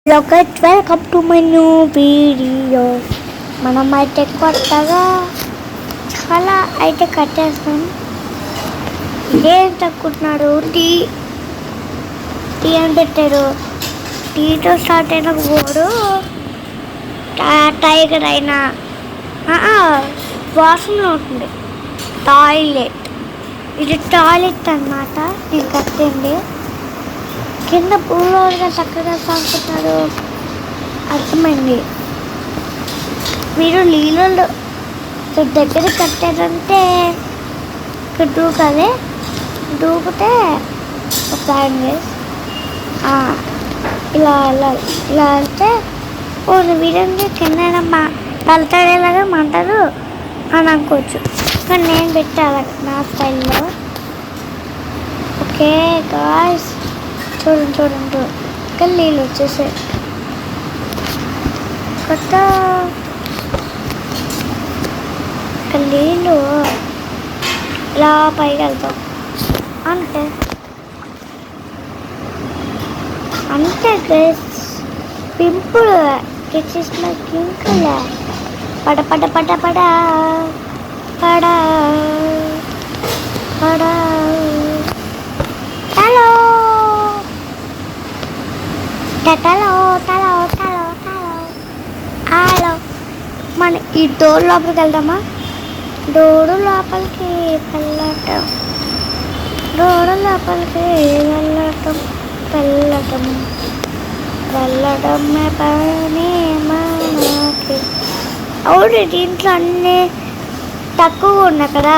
Welcome to my new video. మనమైతే కొత్తగా చాలా అయితే కట్టేస్తాం. ఇదేం తక్కుతున్నాడు టీ అని పెట్టారు. టీతో స్టార్ట్ అయిన బోర్డు టైగర్ అయినా వాసన ఉంటుంది. టాయిలెట్, ఇది టాయిలెట్ అన్నమాట. నేను కట్టింది కింద పూలగా చక్కగా సాగుతున్నారు. అర్థమైంది. మీరు నీళ్ళు దగ్గర కట్టారంటే ఇక్కడ దూకాలి. దూకితే ఒక ఇలా వెళ్ళాలి. ఇలా వెళ్తే వీరంగా కింద తలతాడేలాగా మంటారు అని అనుకోవచ్చు. కానీ నేను పెట్టాలి నా స్టైల్లో. ఓకే గాయ్స్, చూడండి ఇక్కడ నీళ్ళు వచ్చేసాయి. కొత్త ఇక్కడ నీళ్ళు ఇలా పైకి వెళ్తాం. అంతే గైస్. పింపుల్ తెచ్చేసిన కింకులే పడ పడ పడ పడ పడ పడ. హలో హలో, మన ఈ డోర్ లోపలికి వెళ్దామా? డోరు లోపలికి వెళ్ళటం, డోరు లోపలికి వెళ్ళటమే పని మనకి. అవును, దీంట్లో అన్నీ తక్కువ ఉన్నాయి కదా.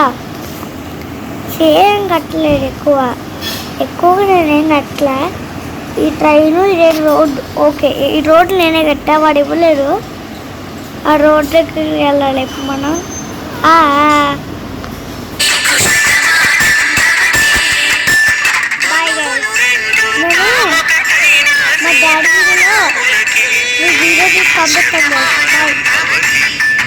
ఏం కట్టలేదు ఎక్కువగా నేనేం కట్టలే. ఈ ట్రైను ఇదే రోడ్డు. ఓకే, ఈ రోడ్డు నేనే కట్టా, వాడు ఇవ్వలేరు. ఆ రోడ్ దగ్గరికి వెళ్ళాలి ఇప్పుడు మనం. మా డాడీ వీడియో పంపిస్తాను.